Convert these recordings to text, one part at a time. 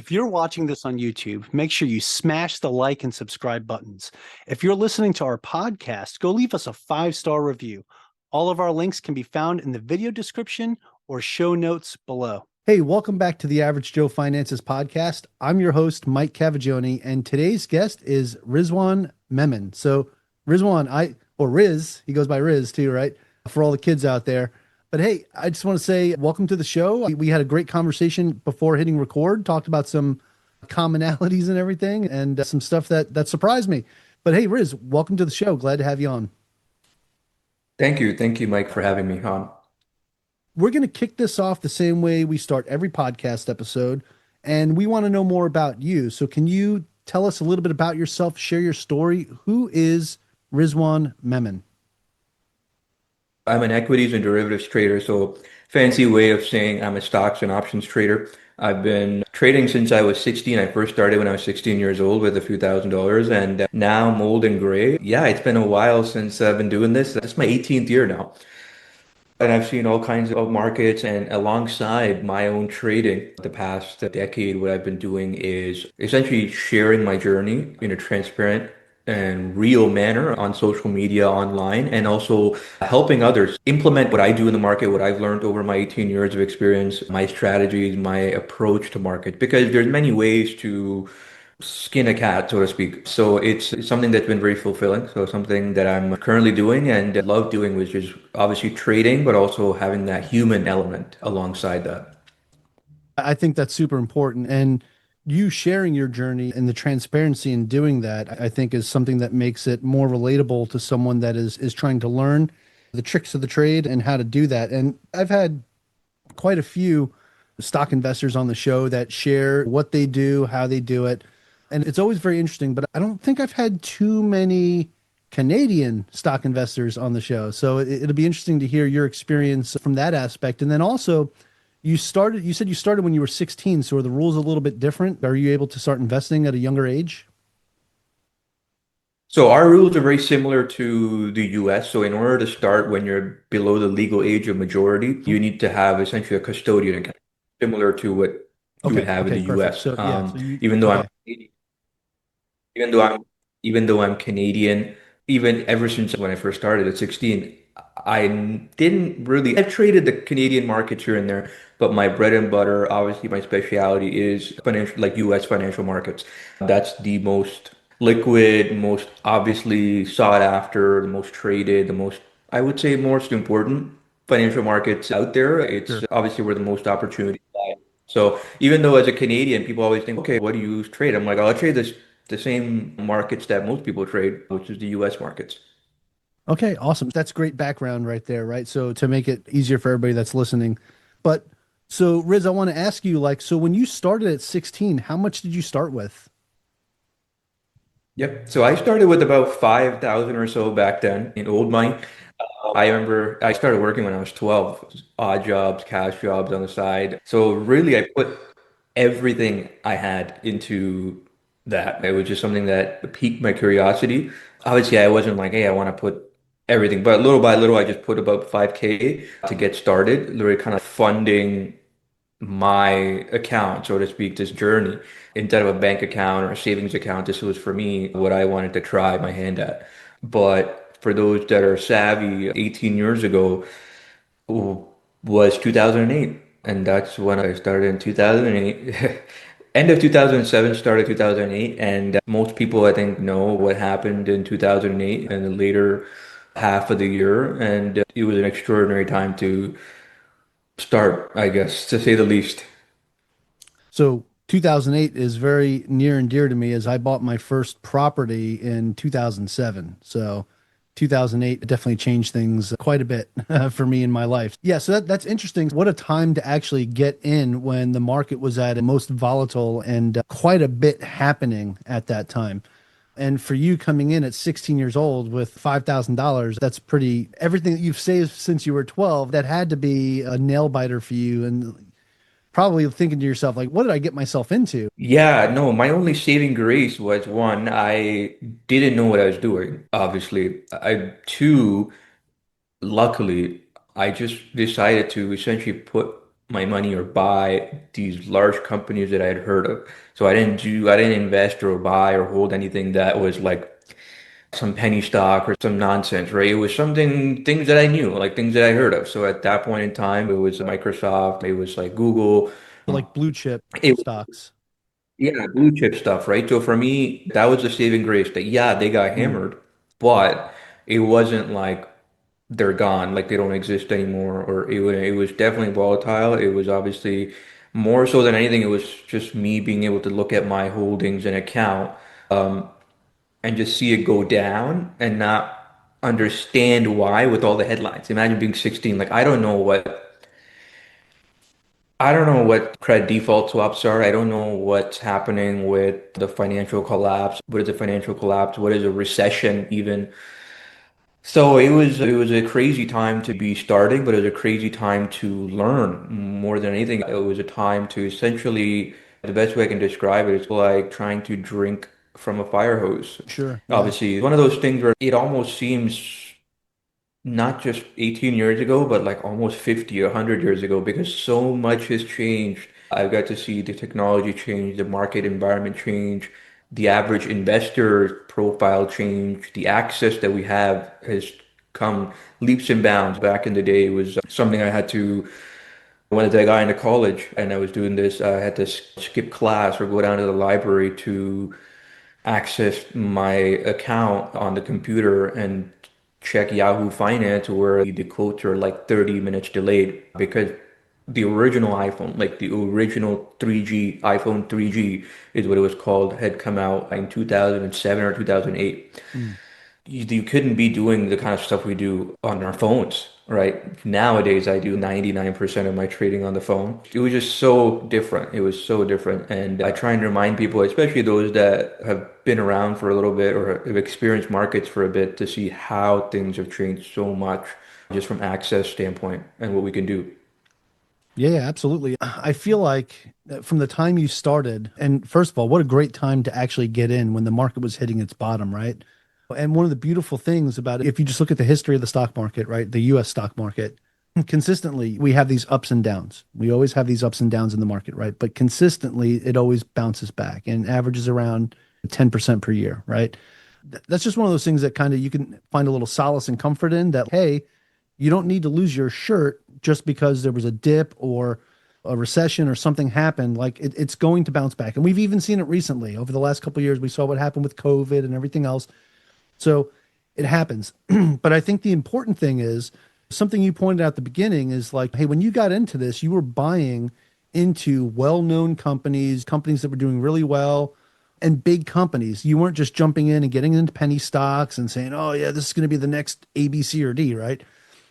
If you're watching this on YouTube, make sure you smash the like and subscribe buttons. If you're listening to our podcast, go leave us a 5-star review. All of our links can be found in the video description or show notes below. Hey, welcome back to the Average Joe Finances podcast. I'm your host, Mike Cavagioni, and today's guest is Rizwan Memon. So, Rizwan, or Riz, he goes by Riz too, right? For all the kids out there. But hey, I just want to say welcome to the show. We had a great conversation before hitting record, talked about some commonalities and everything, and some stuff that surprised me. But hey, Riz, welcome to the show. Glad to have you on. Thank you. Thank you, Mike, for having me on. We're going to kick this off the same way we start every podcast episode, and we want to know more about you. So can you tell us a little bit about yourself, share your story? Who is Rizwan Memon? I'm an equities and derivatives trader, so fancy way of saying I'm a stocks and options trader. I've been trading since I was 16. I first started when I was 16 years old with a few $1,000s, and now I'm old and gray. Yeah, it's been a while since I've been doing this. This is my 18th year now. And I've seen all kinds of markets, and alongside my own trading, the past decade, what I've been doing is essentially sharing my journey in a transparent and real manner on social media, online, and also helping others implement what I do in the market, what I've learned over my 18 years of experience, my strategies, my approach to market, because there's many ways to skin a cat, so to speak. So it's something that's been very fulfilling. So something that I'm currently doing and love doing, which is obviously trading, but also having that human element alongside that. I think that's super important. And you sharing your journey and the transparency in doing that, I think is something that makes it more relatable to someone that is trying to learn the tricks of the trade and how to do that. And I've had quite a few stock investors on the show that share what they do, how they do it. And it's always very interesting, but I don't think I've had too many Canadian stock investors on the show. So it'll be interesting to hear your experience from that aspect. And then also, you said you started when you were 16. So are the rules a little bit different? Are you able to start investing at a younger age? So our rules are very similar to the US. So in order to start when you're below the legal age of majority, you need to have essentially a custodian account, similar to what you would Okay. have in Okay. the Perfect. US. So yeah. So you, Even though I'm okay. even though I'm even though I'm Canadian, even ever since when I first started at 16, I didn't really I've traded the Canadian markets here and there, but my bread and butter, obviously my specialty is financial like US financial markets. That's the most liquid, most obviously sought after, the most traded, the most I would say most important financial markets out there. It's Sure. obviously where the most opportunity lie. So even though as a Canadian, people always think, okay, what do you trade? I'm like, oh, I trade the same markets that most people trade, which is the US markets. Okay. Awesome. That's great background right there. Right. So to make it easier for everybody that's listening, but so Riz, I want to ask you, like, so when you started at 16, how much did you start with? Yep. So I started with about 5,000 or so back then in old money. I remember I started working when I was 12, odd jobs, cash jobs on the side. So really I put everything I had into that. It was just something that piqued my curiosity. Obviously, I wasn't like, hey, I want to put everything, but little by little, I just put about 5K to get started, literally kind of funding my account, so to speak, this journey. Instead of a bank account or a savings account, this was for me what I wanted to try my hand at. But for those that are savvy, 18 years ago was 2008. And that's when I started in 2008. End of 2007, started 2008. And most people, I think, know what happened in 2008 and the later half of the year. And it was an extraordinary time to start, I guess, to say the least. So 2008 is very near and dear to me as I bought my first property in 2007. So 2008 definitely changed things quite a bit for me in my life. Yeah, so that's interesting. What a time to actually get in when the market was at a most volatile and quite a bit happening at that time. And for you coming in at 16 years old with $5,000, that's pretty, everything that you've saved since you were 12, that had to be a nail biter for you. And probably thinking to yourself, like, what did I get myself into? Yeah, no, my only saving grace was one, I didn't know what I was doing, obviously. Two, luckily, I just decided to essentially put my money or buy these large companies that I had heard of. So I didn't invest or buy or hold anything that was like some penny stock or some nonsense, right? It was things that I knew, like things that I heard of. So at that point in time, it was Microsoft, it was like Google. So like blue chip It stocks. Yeah, blue chip stuff, right? So for me, that was the saving grace that, yeah, they got Mm. hammered, but it wasn't like they're gone, like they don't exist anymore, or it was definitely volatile. It was obviously more so than anything, it was just me being able to look at my holdings and account, and just see it go down and not understand why with all the headlines. Imagine being 16, like I don't know what credit default swaps are. I don't know what's happening with the financial collapse. What is a financial collapse? What is a recession even? So it was a crazy time to be starting, but it was a crazy time to learn more than anything. It was a time to essentially, the best way I can describe it is like trying to drink from a fire hose. Sure. Yeah. Obviously, one of those things where it almost seems not just 18 years ago, but like almost 50, 100 years ago, because so much has changed. I've got to see the technology change, the market environment change, the average investor profile change, the access that we have has come leaps and bounds. Back in the day, it was something I had to, when I got into college and I was doing this, I had to skip class or go down to the library to access my account on the computer and check Yahoo Finance where the quotes are like 30 minutes delayed because the original iPhone, like the original 3G, iPhone 3G is what it was called, had come out in 2007 or 2008. Mm. You couldn't be doing the kind of stuff we do on our phones, right? Nowadays, I do 99% of my trading on the phone. It was just so different. It was so different. And I try and remind people, especially those that have been around for a little bit or have experienced markets for a bit, to see how things have changed so much just from access standpoint and what we can do. Yeah, yeah, absolutely. I feel like from the time you started, and first of all, what a great time to actually get in when the market was hitting its bottom, right? And one of the beautiful things about it, if you just look at the history of the stock market, right, the US stock market, consistently we have these ups and downs. We always have these ups and downs in the market, right? But consistently it always bounces back and averages around 10% per year, right? That's just one of those things that kind of you can find a little solace and comfort in that, hey, you don't need to lose your shirt just because there was a dip or a recession or something happened. Like it's going to bounce back. And we've even seen it recently over the last couple of years. We saw what happened with COVID and everything else. So it happens. But I think the important thing is something you pointed out at the beginning is like, hey, when you got into this, you were buying into well-known companies, companies that were doing really well and big companies. You weren't just jumping in and getting into penny stocks and saying, oh, yeah, this is going to be the next A, B, C, or D, right?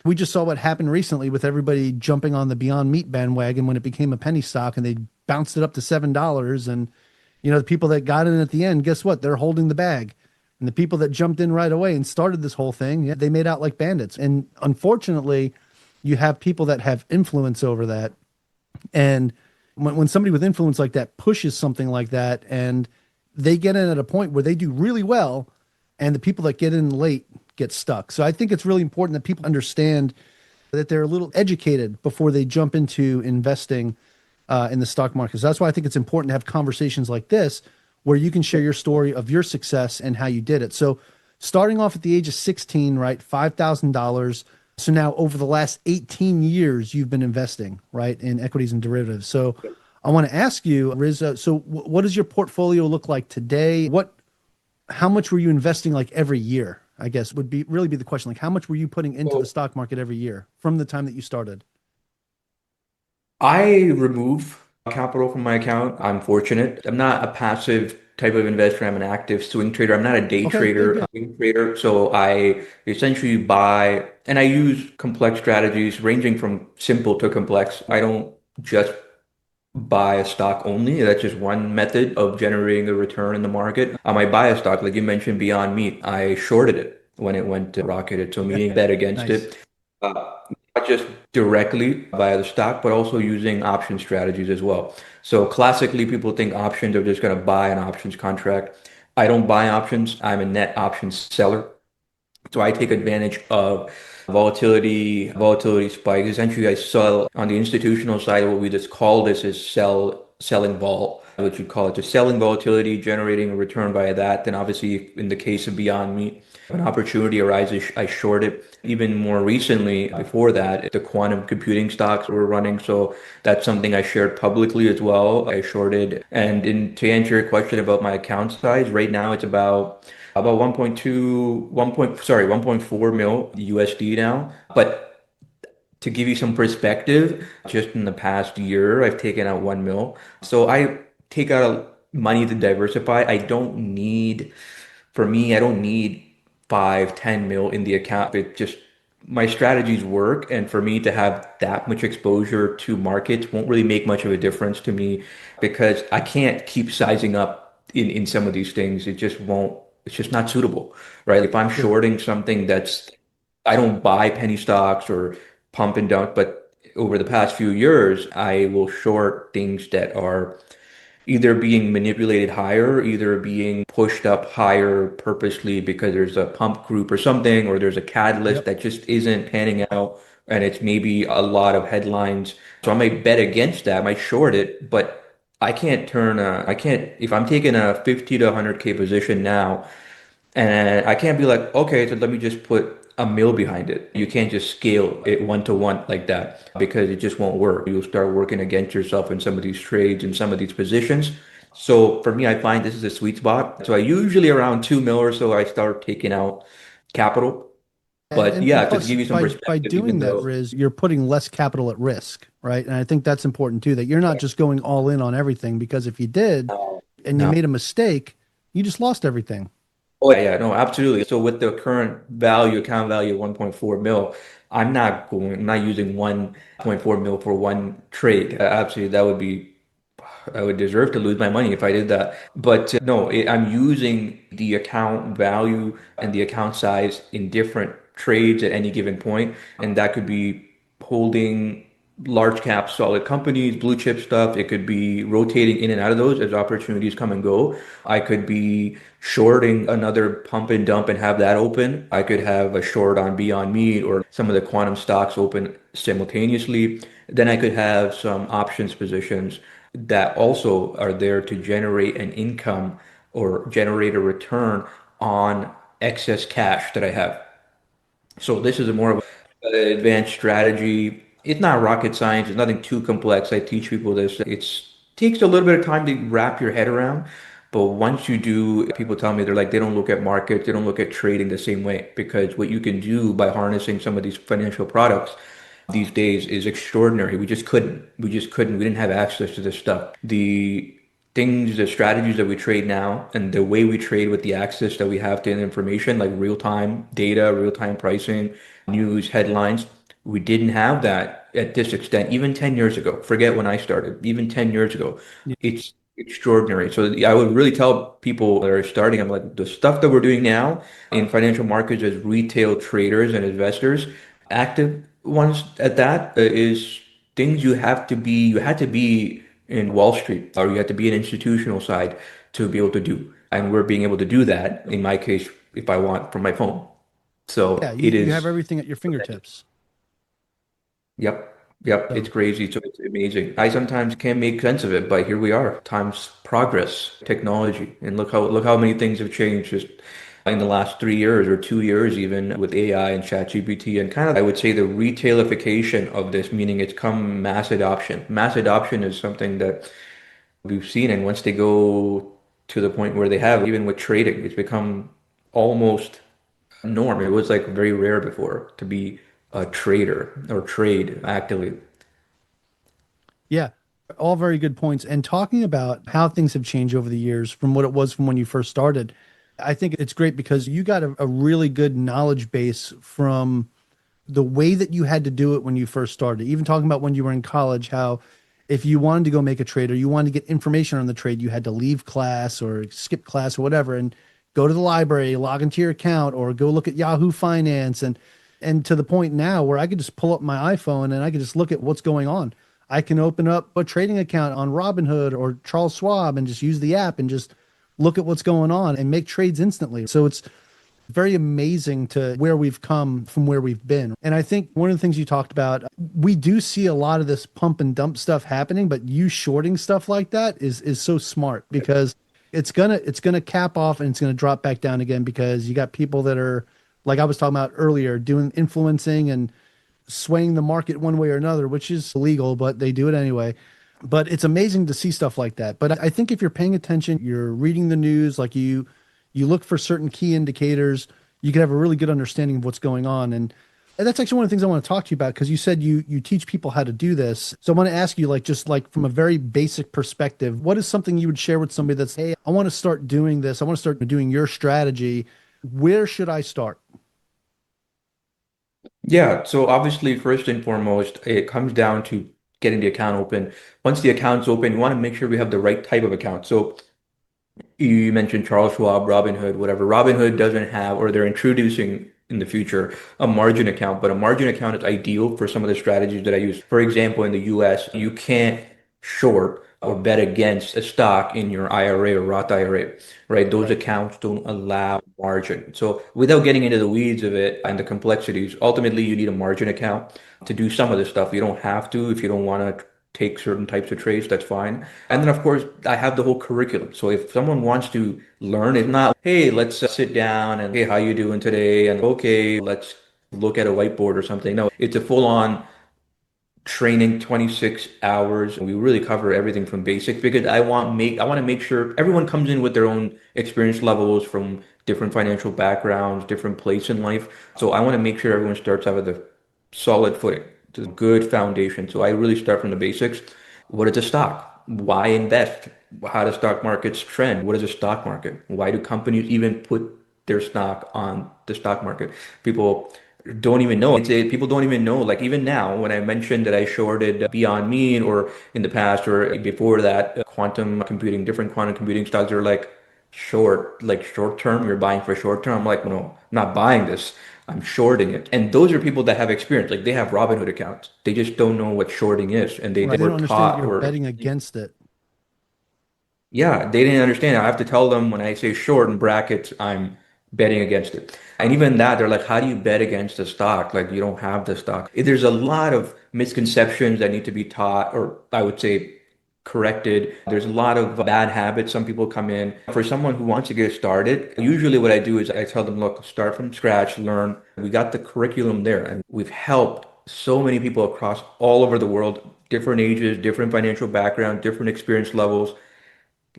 We just saw what happened recently with everybody jumping on the Beyond Meat bandwagon when it became a penny stock and they bounced it up to $7. And, the people that got in at the end, guess what? They're holding the bag. And the people that jumped in right away and started this whole thing, yeah, they made out like bandits. And unfortunately, you have people that have influence over that. And when somebody with influence like that pushes something like that and they get in at a point where they do really well, and the people that get in late get stuck. So I think it's really important that people understand that they're a little educated before they jump into investing in the stock market. So that's why I think it's important to have conversations like this where you can share your story of your success and how you did it. So starting off at the age of 16, right? $5,000. So now over the last 18 years, you've been investing, right, in equities and derivatives. So I want to ask you, Riz, what does your portfolio look like today? How much were you investing like every year? I guess would be really be the question. Like how much were you putting into the So stock market every year from the time that you started? I remove capital from my account. I'm fortunate. I'm not a passive type of investor. I'm an active swing trader. I'm not a day Okay, good, trader, a good. swing trader. So I essentially buy and I use complex strategies ranging from simple to complex. I don't just buy a stock only. That's just one method of generating a return in the market. I might buy a stock, like you mentioned, Beyond Meat. I shorted it when it went to rocketed, so meaning bet against Nice. it. Uh, Not just directly buy the stock, but also using option strategies as well. So classically, people think options are just going to buy an options contract. I don't buy options. I'm a net options seller. So I take advantage of volatility spikes. Essentially, I sell on the institutional side. What we just call this is selling vol, which you call it, just selling volatility, generating a return via that. Then obviously, in the case of Beyond Meat, an opportunity arises, I short it. Even more recently, before that, the quantum computing stocks were running. So that's something I shared publicly as well. I shorted. To answer your question about my account size, right now it's about 1.2, 1.4 mil USD now. But to give you some perspective, just in the past year, I've taken out 1 mil. So I take out money to diversify. For me, I don't need 5, 10 mil in the account. It just, my strategies work. And for me to have that much exposure to markets won't really make much of a difference to me because I can't keep sizing up in some of these things. It just won't, it's just not suitable, right? If I'm Sure. shorting something I don't buy penny stocks or pump and dump, but over the past few years, I will short things that are either being manipulated higher, either being pushed up higher purposely because there's a pump group or something, or there's a catalyst Yep. that just isn't panning out, and it's maybe a lot of headlines. So I might bet against that, I might short it, but I can't, if I'm taking a 50 to 100K position now, and I can't be like, okay, so let me just put a mill behind it. You can't just scale it one to one like that because it just won't work. You'll start working against yourself in some of these trades and some of these positions. So for me, I find this is a sweet spot. So I usually around 2 mil or so, I start taking out capital. But And yeah, to plus, give you some by perspective, even doing that, though Riz, you're putting less capital at risk, right? And I think that's important too, that you're not just going all in on everything, because if you did and you no. made a mistake, you just lost everything. Oh yeah, no, absolutely. So with the current account value of 1.4 mil, I'm not using 1.4 mil for one trade. Absolutely, I would deserve to lose my money if I did that. But no, I'm using the account value and the account size in different trades at any given point, and that could be holding large cap solid companies, blue chip stuff. It could be rotating in and out of those as opportunities come and go. I could be shorting another pump and dump and have that open. I could have a short on Beyond Meat or some of the quantum stocks open simultaneously. Then I could have some options positions that also are there to generate an income or generate a return on excess cash that I have. So this is a more of an advanced strategy. It's not rocket science. It's nothing too complex. I teach people this. It's takes a little bit of time to wrap your head around. But once you do, people tell me they're like, they don't look at markets, they don't look at trading the same way because what you can do by harnessing some of these financial products these days is extraordinary. We just couldn't. We just couldn't. We didn't have access to this stuff. The strategies that we trade now and the way we trade with the access that we have to information, like real-time data, real-time pricing, news, headlines, we didn't have that at this extent, even 10 years ago. Forget when I started, even 10 years ago. Yeah. It's extraordinary. So I would really tell people that are starting, I'm like, the stuff that we're doing now in financial markets as retail traders and investors, active ones at that, is things you had to be in Wall Street or you had to be an institutional side to be able to do. And we're being able to do that, in my case, if I want from my phone. Yeah, So you, it you have is. everything at your fingertips. Yep. Yep. It's So crazy. So it's amazing. I sometimes can't make sense of it, but here we are. Time's progress, technology, and look how many things have changed just in the last 3 years or 2 years, even with AI and ChatGPT, and kind of I would say the retailification of this, meaning it's come mass adoption. Mass adoption is something that we've seen, and once they go to the point where they have, even with trading, it's become almost norm. It was like very rare before to be a trader or trade actively. yeah, all very good points. And talking about how things have changed over the years from what it was from when you first started, I think it's great because you got a really good knowledge base from the way that you had to do it when you first started. Even talking about when you were in college, how if you wanted to go make a trade or you wanted to get information on the trade, you had to leave class or skip class or whatever and go to the library, log into your account, or go look at Yahoo Finance. And to the point now where I could just pull up my iPhone and I could just look at what's going on. I can open up a trading account on Robinhood or Charles Schwab and just use the app and just look at what's going on and make trades instantly. So Very amazing to where we've come from where we've been. And I think one of the things you talked about, we do see a lot of this pump and dump stuff happening, but you shorting stuff like that is so smart because it's gonna cap off and it's gonna drop back down again because you got people that are like I was talking about earlier, doing influencing and swaying the market one way or another, which is illegal, but they do it anyway. But it's amazing to see stuff like that. But I think if you're paying attention, you're reading the news, like you look for certain key indicators, you can have a really good understanding of what's going on. And that's actually one of the things I want to talk to you about because you said you teach people how to do this. So I want to ask you, like, just like from a very basic perspective, what is something you would share with somebody that's, hey, I want to start doing this. I want to start doing your strategy. Where should I start? Yeah, so obviously, first and foremost, it comes down to getting the account open. Once the account's open, you want to make sure we have the right type of account. So you mentioned Charles Schwab, Robinhood, whatever. Robinhood doesn't have, or they're introducing in the future, a margin account, but a margin account is ideal for some of the strategies that I use. For example, in the US, you can't short or bet against a stock in your IRA or Roth IRA, right? Those Right. accounts don't allow margin. So without getting into the weeds of it and the complexities, ultimately you need a margin account to do some of this stuff. You don't have to if you don't want to take certain types of trades, that's fine. And then, of course, I have the whole curriculum. So if someone wants to learn, it's not, hey, let's sit down and, hey, how you doing today? And okay, let's look at a whiteboard or something. No, it's a full-on training 26 hours. We really cover everything from basics because I want to make sure everyone comes in with their own experience levels from different financial backgrounds, different place in life. So I want to make sure everyone starts out with a solid footing, to a good foundation. So I really start from the basics. What is a stock? Why invest? How do stock markets trend? What is a stock market? Why do companies even put their stock on the stock market? People don't even know. People don't even know. Like even now, when I mentioned that I shorted Beyond Meat or in the past or before that, quantum computing, different quantum computing stocks are like like short term. You're buying for short term. I'm like, no, I'm not buying this. I'm shorting it. And those are people that have experience. Like they have Robinhood accounts. They just don't know what shorting is, and they Right. They don't were understand that taught you're or betting against it. yeah, they didn't understand. I have to tell them when I say short in brackets, I'm betting against it. And even that, they're like, how do you bet against a stock? Like, you don't have the stock. There's a lot of misconceptions that need to be taught, or I would say corrected. There's a lot of bad habits. Some people come in. For someone who wants to get started, usually what I do is I tell them, look, start from scratch, learn. We got the curriculum there, and we've helped so many people across all over the world, different ages, different financial background, different experience levels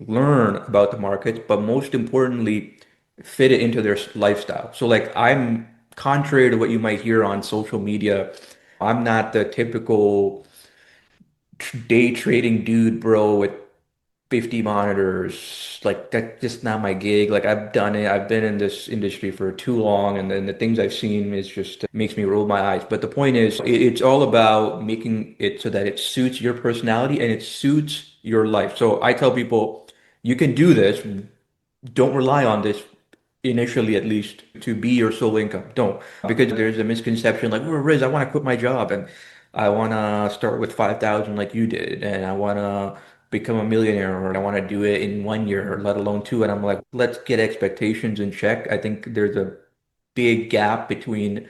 learn about the markets, but most importantly, fit it into their lifestyle. So, like, I'm contrary to what you might hear on social media, I'm not the typical day trading dude, bro, with 50 monitors. Like, that's just not my gig. Like, I've done it, I've been in this industry for too long, and then the things I've seen is just makes me roll my eyes. But the point is, it's all about making it so that it suits your personality and it suits your life. So, I tell people, you can do this. Don't rely on this initially, at least, to be your sole income. Don't, because there's a misconception like, oh, Riz, I want to quit my job and I want to start with 5,000 like you did, and I want to become a millionaire, or I want to do it in 1 year, or let alone two. And I'm like, let's get expectations in check. I think there's a big gap between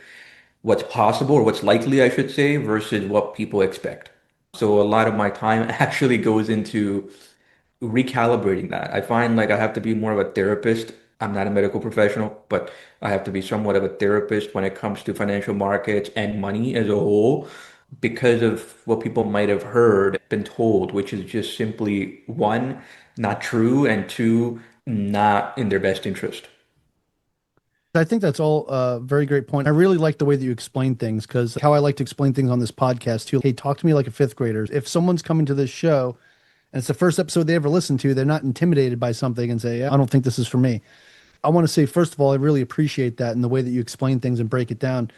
what's possible, or what's likely, I should say, versus what people expect. So a lot of my time actually goes into recalibrating that. I find like I have to be more of a therapist. I'm not a medical professional, but I have to be somewhat of a therapist when it comes to financial markets and money as a whole because of what people might have heard, been told, which is just simply one, not true, and two, not in their best interest. I think that's all a very great point. I really like the way that you explain things because how I like to explain things on this podcast too. Hey, talk to me like a fifth grader. If someone's coming to this show and it's the first episode they ever listened to, they're not intimidated by something and say, "Yeah, I don't think this is for me." I want to say, first of all, I really appreciate that and the way that you explain things and break it down.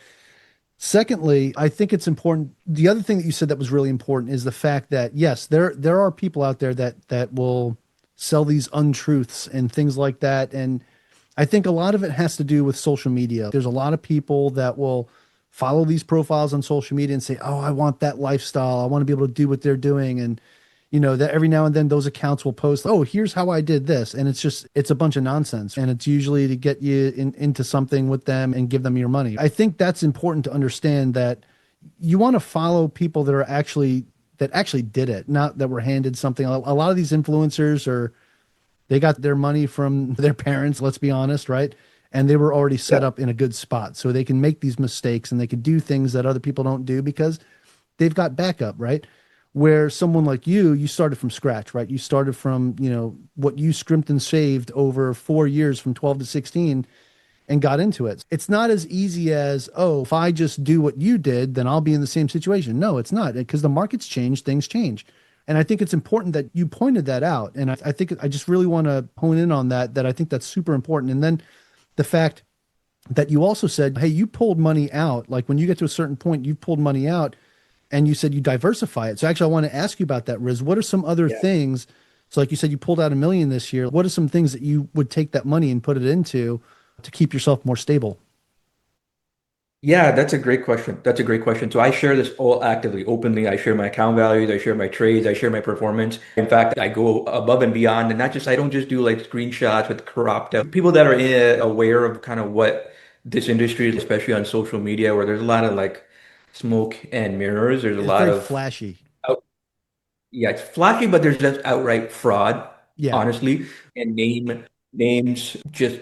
Secondly, I think it's important. The other thing that you said that was really important is the fact that yes, there are people out there that will sell these untruths and things like that. And I think a lot of it has to do with social media. There's a lot of people that will follow these profiles on social media and say, "Oh, I want that lifestyle. I want to be able to do what they're doing." And that every now and then those accounts will post, oh, here's how I did this. And it's a bunch of nonsense. And it's usually to get you into something with them and give them your money. I think that's important to understand that you want to follow people that actually did it, not that were handed something. A lot of these influencers they got their money from their parents, let's be honest, right? And they were already set Yeah. up in a good spot. So they can make these mistakes and they can do things that other people don't do because they've got backup, right? Where someone like you started from scratch, right? You started from, what you scrimped and saved over 4 years from 12 to 16 and got into it. It's not as easy as, oh, if I just do what you did, then I'll be in the same situation. No, it's not, because the markets change, things change. And I think it's important that you pointed that out. And I think I just really want to hone in on that I think that's super important. And then the fact that you also said, hey, you pulled money out. Like when you get to a certain point, you pulled money out and you said you diversify it. So actually, I want to ask you about that, Riz. What are some other Yeah. things? So, like you said, you pulled out 1 million this year. What are some things that you would take that money and put it into to keep yourself more stable? Yeah, that's a great question. That's a great question. So I share this all actively, openly. I share my account values, I share my trades, I share my performance. In fact, I go above and beyond, and not just I don't just do like screenshots with cropped out people that are aware of kind of what this industry is, especially on social media, where there's a lot of like smoke and mirrors. There's a It's lot very of flashy. yeah, it's flashy, but there's just outright fraud, Yeah. honestly. And names just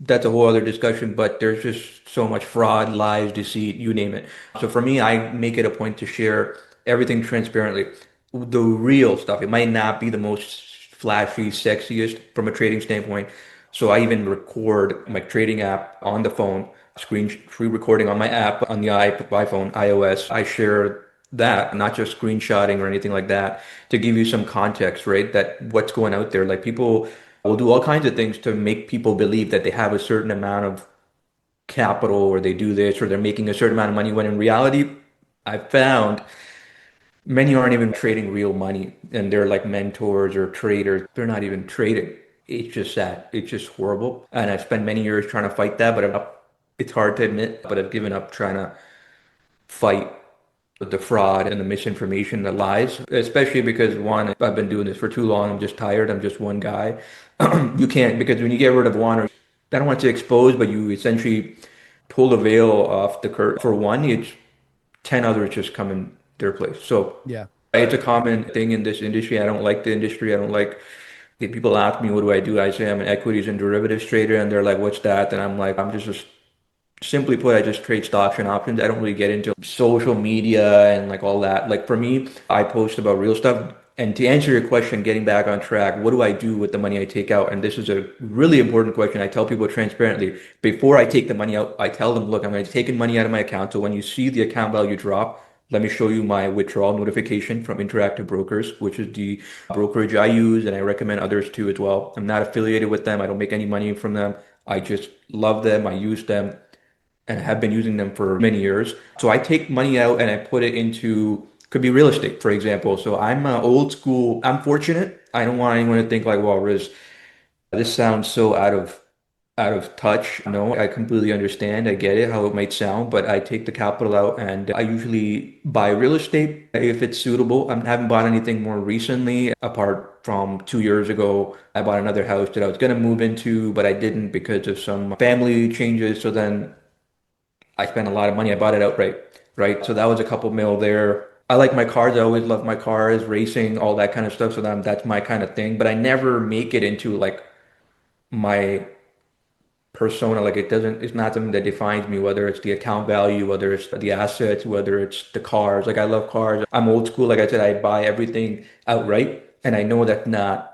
that's a whole other discussion, but there's just so much fraud, lies, deceit, you name it. So for me, I make it a point to share everything transparently. The real stuff. It might not be the most flashy, sexiest from a trading standpoint. So I even record my trading app on the phone, screen recording on my app on the iPhone, iOS. I share that, not just screenshotting or anything like that, to give you some context, right? That what's going out there. Like people will do all kinds of things to make people believe that they have a certain amount of capital or they do this or they're making a certain amount of money when in reality, I've found many aren't even trading real money and they're like mentors or traders. They're not even trading. It's just sad. It's just horrible. And I've spent many years trying to fight that, but it's hard to admit, but I've given up trying to fight the fraud and the misinformation, the lies, especially because one, I've been doing this for too long. I'm just tired. I'm just one guy. You can't, because when you get rid of one, or I don't want to say expose, but you essentially pull the veil off the curtain. For one, it's 10 others just come in their place. So Yeah. it's a common thing in this industry. I don't like the industry. I don't like if people ask me, what do I do? I say I'm an equities and derivatives trader, and they're like, what's that? And I'm like, I'm just a simply put, I just trade stocks and options. I don't really get into social media and like all that. Like for me, I post about real stuff. And to answer your question, getting back on track, what do I do with the money I take out? And this is a really important question. I tell people transparently, before I take the money out, I tell them, look, I'm going to take money out of my account. So when you see the account value drop, let me show you my withdrawal notification from Interactive Brokers, which is the brokerage I use, and I recommend others too as well. I'm not affiliated with them. I don't make any money from them. I just love them. I use them and have been using them for many years. So I take money out and I put it into could be real estate, for example. So I'm old school. I'm fortunate. I don't want anyone to think like, well, Riz, this sounds so out of touch. No, I completely understand. I get it, how it might sound, but I take the capital out and I usually buy real estate if it's suitable. I haven't bought anything more recently, apart from 2 years ago. I bought another house that I was going to move into, but I didn't because of some family changes. So then I spent a lot of money. I bought it outright, right? So that was a couple mil there. I like my cars. I always love my cars, racing, all that kind of stuff. So that's my kind of thing. But I never make it into like my persona. Like it doesn't, it's not something that defines me, whether it's the account value, whether it's the assets, whether it's the cars. Like I love cars. I'm old school. Like I said, I buy everything outright. And I know that's not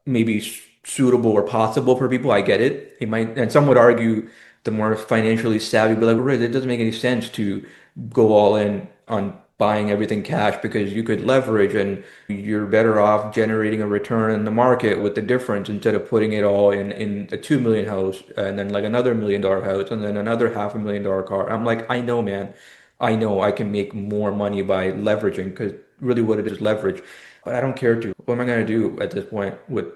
maybe suitable or possible for people. I get it. It might, and some would argue the more financially savvy, but like, "Riz, it doesn't make any sense to go all in on buying everything cash because you could leverage and you're better off generating a return in the market with the difference instead of putting it all in a 2 million house and then like another $1 million house and then another $500,000 car." I'm like, I know, man. I know I can make more money by leveraging because really what it is leverage. But I don't care to. What am I going to do at this point with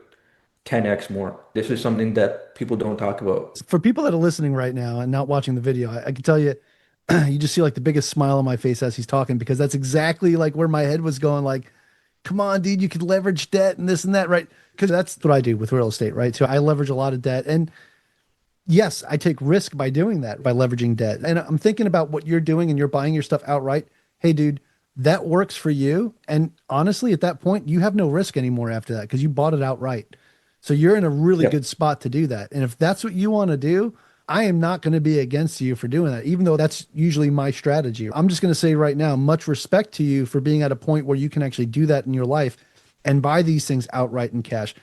10x more? This is something that people don't talk about. For people that are listening right now and not watching the video, I can tell you, you just see like the biggest smile on my face as he's talking because that's exactly like where my head was going. Like, come on, dude, you could leverage debt and this and that, right? Because that's what I do with real estate, right? So I leverage a lot of debt. And yes, I take risk by doing that, by leveraging debt. And I'm thinking about what you're doing and you're buying your stuff outright. Hey, dude, that works for you. And honestly, at that point, you have no risk anymore after that because you bought it outright. So you're in a really Yep. good spot to do that. And if that's what you want to do, I am not going to be against you for doing that, even though that's usually my strategy. I'm just going to say right now, much respect to you for being at a point where you can actually do that in your life and buy these things outright in cash.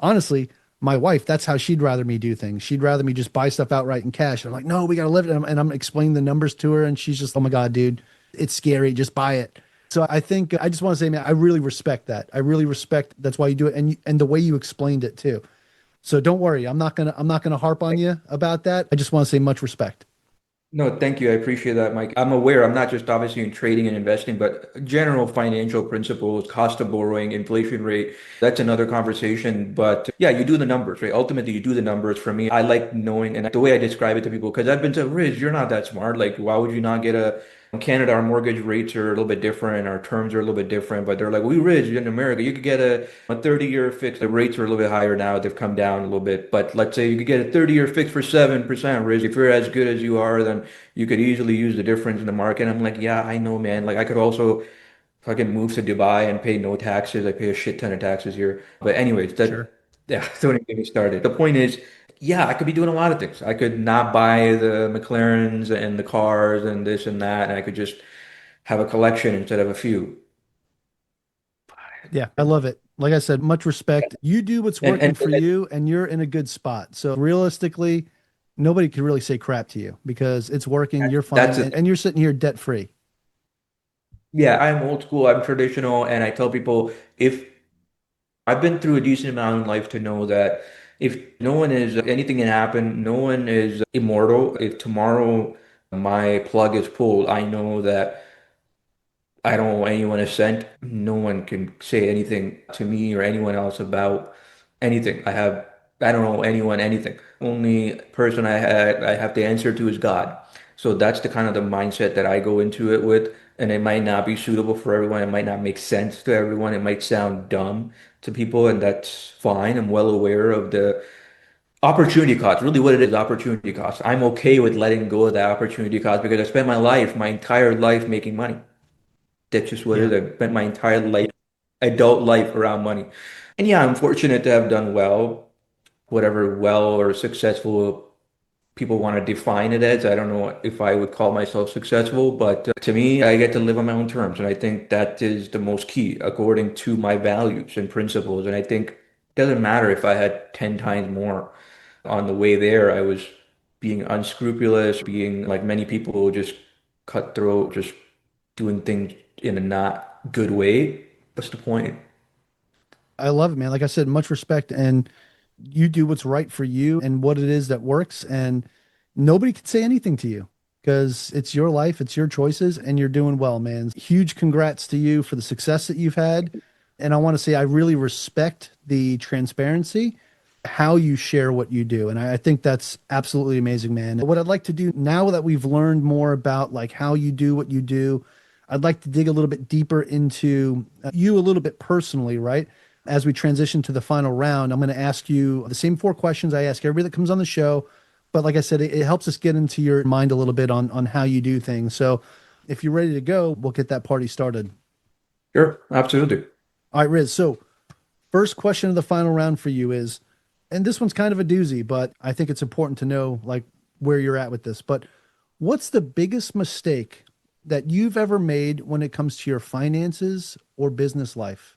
Honestly, my wife, that's how she'd rather me do things. She'd rather me just buy stuff outright in cash. I'm like, no, we got to live it. And I'm explaining the numbers to her. And she's just, oh my God, dude, it's scary. Just buy it. So I think I just want to say, man, I really respect that. I really respect that's why you do it. And the way you explained it too. So don't worry. I'm not gonna harp on you about that. I just want to say much respect. No, thank you. I appreciate that, Mike. I'm aware I'm not just obviously in trading and investing, but general financial principles, cost of borrowing, inflation rate. That's another conversation. But yeah, you do the numbers, right? Ultimately, you do the numbers. For me, I like knowing, and the way I describe it to people, because I've been to Riz, you're not that smart. Like, why would you not get a in Canada, our mortgage rates are a little bit different, our terms are a little bit different, but they're like, we rich in America. You could get a 30-year fix. The rates are a little bit higher now. They've come down a little bit. But let's say you could get a 30-year fix for 7%, Riz. If you're as good as you are, then you could easily use the difference in the market. I'm like, yeah, I know, man. Like I could also fucking move to Dubai and pay no taxes. I pay a shit ton of taxes here. But anyways, Sure. yeah, don't even get me started. The point is, yeah, I could be doing a lot of things. I could not buy the McLarens and the cars and this and that, and I could just have a collection instead of a few. Yeah, I love it. Like I said, much respect. You do what's working for And you and you're in a good spot. So realistically, nobody can really say crap to you because it's working, you're fine, that's and, it. and you're sitting here debt free. Yeah, I'm old school, I'm traditional, and I tell people if I've been through a decent amount in life to know that if no one is anything can happen, no one is immortal. If tomorrow my plug is pulled, I know that I don't owe anyone a cent. No one can say anything to me or anyone else about anything. I don't owe anyone anything. Only person I have to answer to is God. So that's the kind of the mindset that I go into it with. And it might not be suitable for everyone. It might not make sense to everyone. It might sound dumb to people, and that's fine. I'm well aware of the opportunity cost. Really, what it is, opportunity cost. I'm okay with letting go of that opportunity cost because I spent my entire life making money. That's just what Yeah. it is. I spent my entire life, adult life around money. And yeah, I'm fortunate to have done well, whatever well or successful people want to define it as. I don't know if I would call myself successful, but to me, I get to live on my own terms. And I think that is the most key according to my values and principles. And I think it doesn't matter if I had 10 times more on the way there. I was being unscrupulous, being like many people, just cutthroat, just doing things in a not good way. What's the point? I love it, man. Like I said, much respect. And you do what's right for you and what it is that works. And nobody can say anything to you because it's your life, it's your choices, and you're doing well, man. Huge congrats to you for the success that you've had. And I want to say I really respect the transparency, how you share what you do. And I think that's absolutely amazing, man. What I'd like to do now that we've learned more about like how you do what you do, I'd like to dig a little bit deeper into you a little bit personally, right? As we transition to the final round, I'm going to ask you the same four questions I ask everybody that comes on the show. But like I said, it helps us get into your mind a little bit on how you do things. So if you're ready to go, we'll get that party started. Sure, absolutely. All right, Riz. So first question of the final round for you is, and this one's kind of a doozy, but I think it's important to know like where you're at with this. But what's the biggest mistake that you've ever made when it comes to your finances or business life?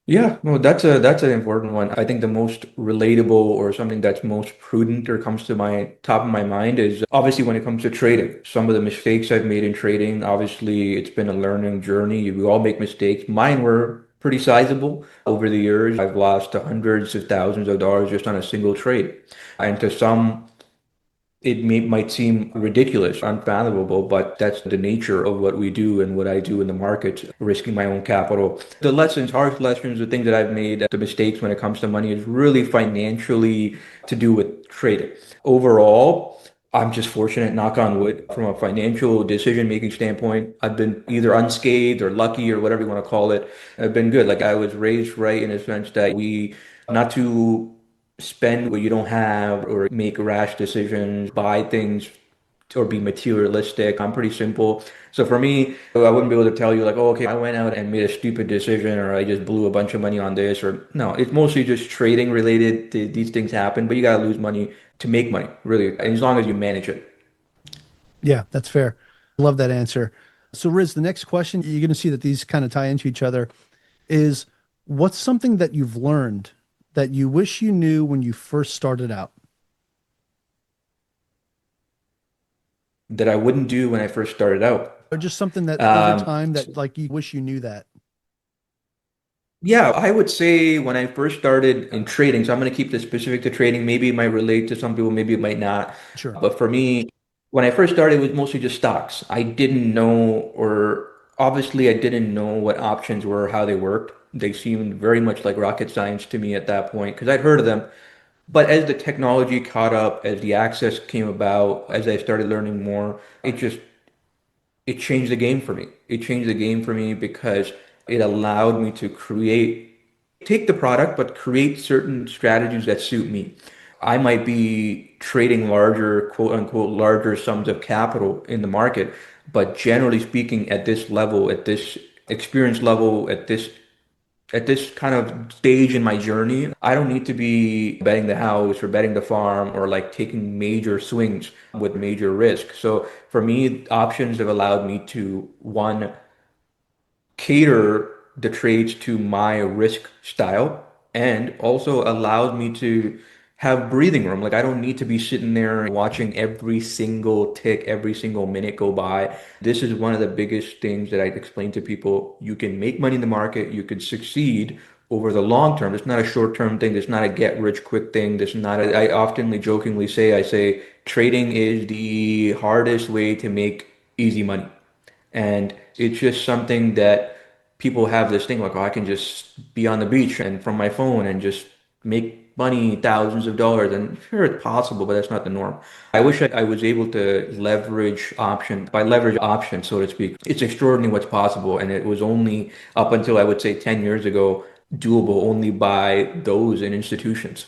Yeah, no, that's an important one. I think the most relatable or something that's most prudent or comes to my top of my mind is obviously when it comes to trading. Some of the mistakes I've made in trading, obviously it's been a learning journey. We all make mistakes. Mine were pretty sizable over the years. I've lost hundreds of thousands of dollars just on a single trade. And to some might seem ridiculous, unfathomable, but that's the nature of what we do and what I do in the markets, risking my own capital. The lessons, harsh lessons, the things that I've made, the mistakes when it comes to money is really financially to do with trading. Overall, I'm just fortunate, knock on wood, from a financial decision-making standpoint. I've been either unscathed or lucky or whatever you want to call it. I've been good. Like I was raised right in a sense that we not to spend what you don't have or make rash decisions, buy things or be materialistic. I'm pretty simple. So for me, I wouldn't be able to tell you like, oh, okay, I went out and made a stupid decision or I just blew a bunch of money on this or no, it's mostly just trading related to these things happen, but you gotta lose money to make money, really, as long as you manage it. Yeah, that's fair. Love that answer. So, Riz, the next question, you're going to see that these kind of tie into each other, is what's something that you've learned that you wish you knew when you first started out? That I wouldn't do when I first started out. Or just something that over Um, time that like you wish you knew that? yeah, I would say when I first started in trading, so I'm going to keep this specific to trading. Maybe it might relate to some people, maybe it might not. Sure. But for me, when I first started, it was mostly just stocks. I didn't know, or obviously, I didn't know what options were, how they worked. They seemed very much like rocket science to me at that point because I'd heard of them. But as the technology caught up, as the access came about, as I started learning more, it changed the game for me. It changed the game for me because it allowed me to take the product, but create certain strategies that suit me. I might be trading larger, quote unquote, larger sums of capital in the market, but generally speaking, at this level, at this experience level, at this kind of stage in my journey, I don't need to be betting the house or betting the farm or like taking major swings with major risk. So for me, options have allowed me to, one, cater the trades to my risk style and also allows me to have breathing room. Like I don't need to be sitting there watching every single tick, every single minute go by. This is one of the biggest things that I explain to people. You can make money in the market, you could succeed over the long term. It's not a short term thing. It's not a get rich quick thing. This is not a, I oftenly jokingly say, I say trading is the hardest way to make easy money. And it's just something that people have this thing like, oh, I can just be on the beach and from my phone and just make money, thousands of dollars. And sure, it's possible, but that's not the norm. I wish I was able to leverage option by leverage option, so to speak. It's extraordinary what's possible. And it was only up until I would say 10 years ago, doable only by those in institutions.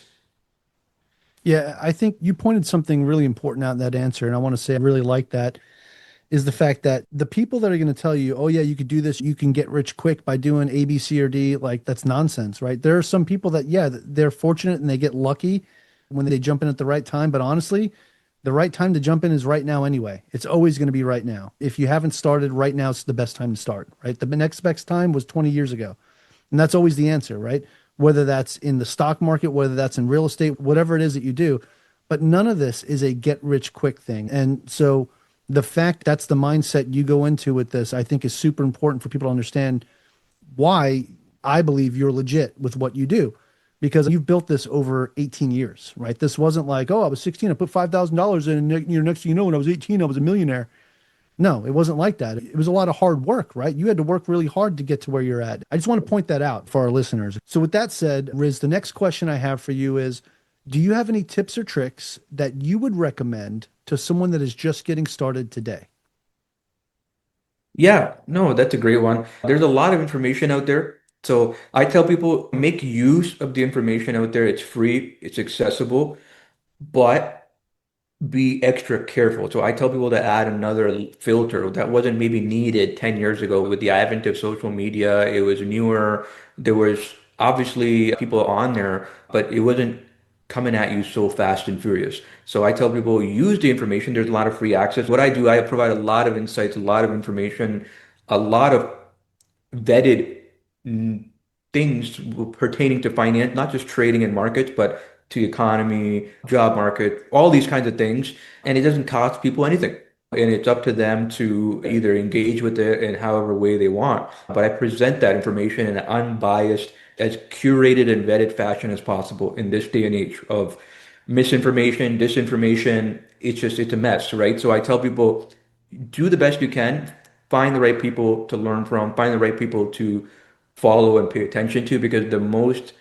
Yeah, I think you pointed something really important out in that answer, and I want to say I really like that. Is the fact that the people that are going to tell you, oh, yeah, you could do this, you can get rich quick by doing A, B, C, or D, like that's nonsense, right? There are some people that, yeah, they're fortunate and they get lucky when they jump in at the right time. But honestly, the right time to jump in is right now anyway. It's always going to be right now. If you haven't started right now, it's the best time to start, right? The next best time was 20 years ago. And that's always the answer, right? Whether that's in the stock market, whether that's in real estate, whatever it is that you do. But none of this is a get rich quick thing. And so the fact that's the mindset you go into with this, I think is super important for people to understand why I believe you're legit with what you do. Because you've built this over 18 years, right? This wasn't like, oh, I was 16, I put $5,000 in, and next thing you know, when I was 18, I was a millionaire. No, it wasn't like that. It was a lot of hard work, right? You had to work really hard to get to where you're at. I just want to point that out for our listeners. So, with that said, Riz, the next question I have for you is, do you have any tips or tricks that you would recommend to someone that is just getting started today? Yeah, no, that's a great one. There's a lot of information out there. So I tell people make use of the information out there. It's free, it's accessible, but be extra careful. So I tell people to add another filter that wasn't maybe needed 10 years ago with the advent of social media. It was newer. There was obviously people on there, but it wasn't coming at you so fast and furious. So I tell people use the information. There's a lot of free access. What I do, I provide a lot of insights, a lot of information, a lot of vetted mm, things pertaining to finance, not just trading and markets, but to economy, job market, all these kinds of things. And it doesn't cost people anything. And it's up to them to either engage with it in however way they want. But I present that information in an unbiased, as curated and vetted fashion as possible in this day and age of misinformation, disinformation. It's a mess, right? So I tell people, do the best you can, find the right people to learn from, find the right people to follow and pay attention to, because the most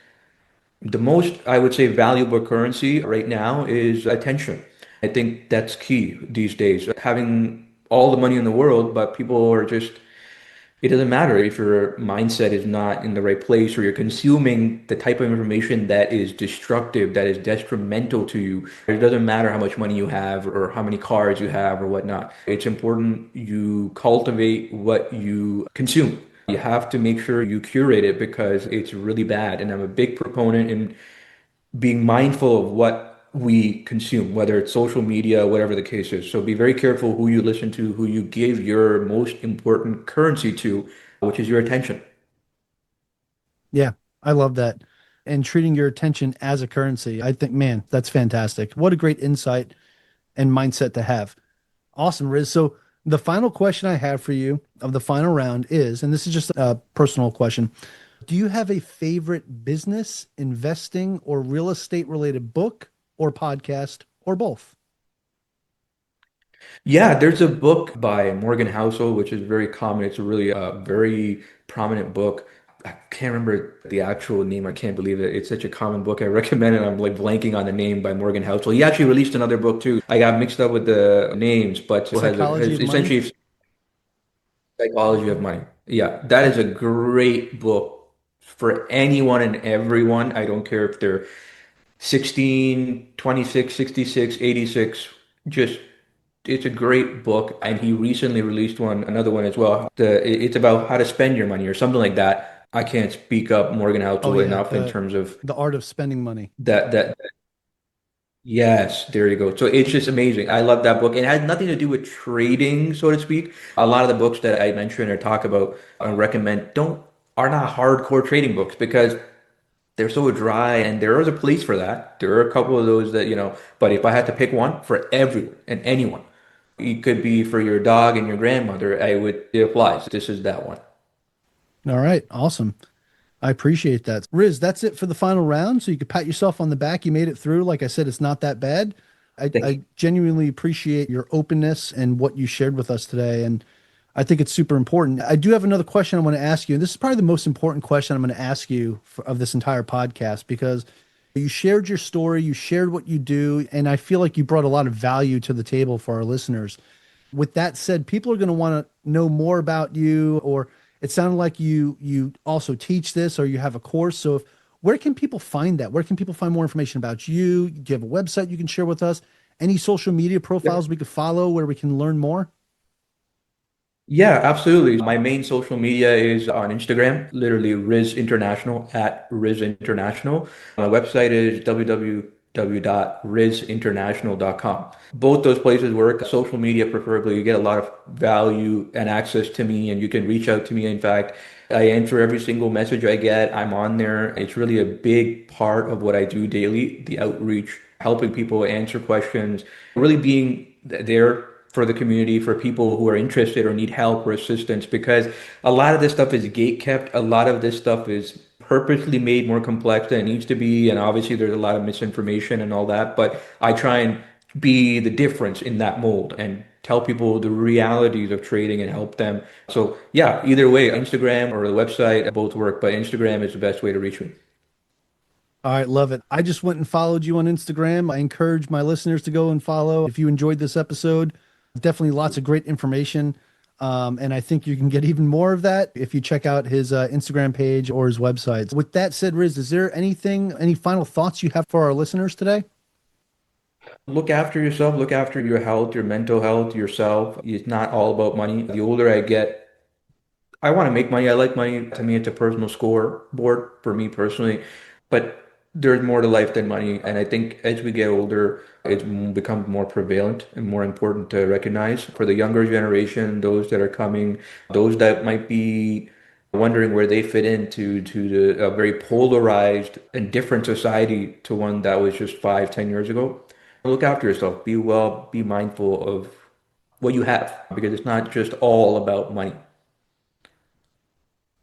I would say valuable currency right now is attention. I think that's key these days. Having all the money in the world, but people are just, it doesn't matter if your mindset is not in the right place or you're consuming the type of information that is destructive, that is detrimental to you. It doesn't matter how much money you have or how many cars you have or whatnot. It's important you cultivate what you consume. You have to make sure you curate it because it's really bad. And I'm a big proponent in being mindful of what we consume, whether it's social media, whatever the case is. So be very careful who you listen to, who you give your most important currency to, which is your attention. Yeah, I love that. And treating your attention as a currency. I think, man, that's fantastic. What a great insight and mindset to have. Awesome, Riz. So the final question I have for you of the final round is, and this is just a personal question. Do you have a favorite business, investing, or real estate related book or podcast or both? Yeah, there's a book by Morgan Housel, which is very common. It's a really very prominent book. I can't remember the actual name. I can't believe it. It's such a common book. I recommend it. I'm like blanking on the name by Morgan Housel. He actually released another book too. I got mixed up with the names, but it Psychology has of Money? essentially Psychology of Money. Yeah, that is a great book for anyone and everyone. I don't care if they're 16, 26, 66, 86. Just it's a great book, and he recently released another one as well. It's about how to spend your money or something like that. I can't speak up Morgan Oh Housel yeah, enough in terms of the art of spending money. that. Yes, there you go. So it's just amazing. I love that book. It has nothing to do with trading, so to speak. A lot of the books that I mention or talk about and recommend don't are not hardcore trading books because they're so dry, and there is a place for that. There are a couple of those that, but if I had to pick one for everyone and anyone, it could be for your dog and your grandmother, it applies. This is that one. All right, awesome. I appreciate that. Riz, that's it for the final round. So you could pat yourself on the back. You made it through. Like I said, it's not that bad. Thank I genuinely appreciate your openness and what you shared with us today. And I think it's super important. I do have another question I want to ask you. And this is probably the most important question I'm going to ask you of this entire podcast because you shared your story, you shared what you do, and I feel like you brought a lot of value to the table for our listeners. With that said, people are going to want to know more about you, or it sounded like you also teach this or you have a course. So where can people find that? Where can people find more information about you? Do you have a website you can share with us? Any social media you. profiles we could follow where we can learn more? Yeah, absolutely. My main social media is on Instagram, literally Riz International at Riz International. My website is www.rizinternational.com. Both those places work. Social media, preferably, you get a lot of value and access to me, and you can reach out to me. In fact, I answer every single message I get. I'm on there. It's really a big part of what I do daily, the outreach, helping people answer questions, really being there for the community, for people who are interested or need help or assistance, because a lot of this stuff is gate kept. A lot of this stuff is purposely made more complex than it needs to be. And obviously, there's a lot of misinformation and all that. But I try and be the difference in that mold and tell people the realities of trading and help them. So, yeah, either way, Instagram or the website, both work. But Instagram is the best way to reach me. All right, love it. I just went and followed you on Instagram. I encourage my listeners to go and follow. If you enjoyed this episode, definitely lots of great information. And I think you can get even more of that if you check out his Instagram page or his website. With that said, Riz, is there any final thoughts you have for our listeners today? Look after yourself, look after your health, your mental health, yourself. It's not all about money. The older I get, I want to make money. I like money. To me, it's a personal scoreboard for me personally. But there's more to life than money. And I think as we get older, it's become more prevalent and more important to recognize. For the younger generation, those that are coming, those that might be wondering where they fit into a very polarized and different society to one that was just 5, 10 years ago. Look after yourself. Be well. Be mindful of what you have because it's not just all about money.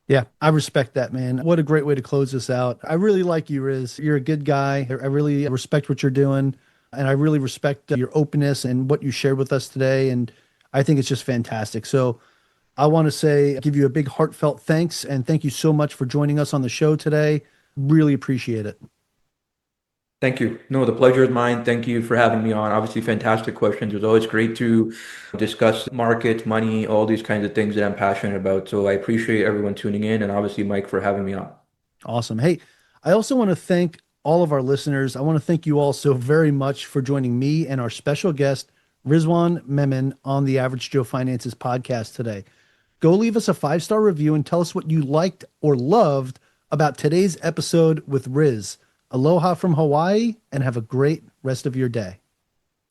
Yeah, I respect that, man. What a great way to close this out. I really like you, Riz. You're a good guy. I really respect what you're doing. And I really respect your openness and what you shared with us today. And I think it's just fantastic. So I want to say, give you a big heartfelt thanks. And thank you so much for joining us on the show today. Really appreciate it. Thank you. No, the pleasure is mine. Thank you for having me on. Obviously, fantastic questions. It's always great to discuss market, money, all these kinds of things that I'm passionate about. So I appreciate everyone tuning in, and obviously Mike for having me on. Awesome. Hey, I also want to thank all of our listeners. I want to thank you all so very much for joining me and our special guest, Rizwan Memon, on the Average Joe Finances podcast today. Go leave us a 5-star review and tell us what you liked or loved about today's episode with Riz. Aloha from Hawaii, and have a great rest of your day.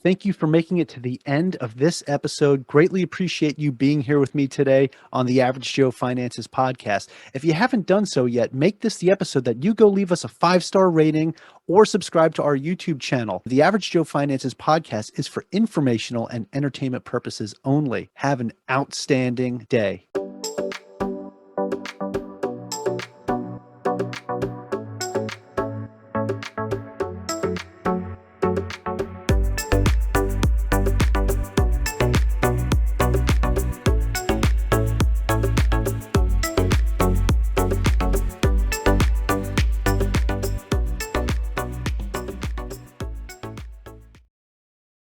Thank you for making it to the end of this episode. Greatly appreciate you being here with me today on the Average Joe Finances podcast. If you haven't done so yet, make this the episode that you go leave us a 5-star rating or subscribe to our YouTube channel. The Average Joe Finances podcast is for informational and entertainment purposes only. Have an outstanding day.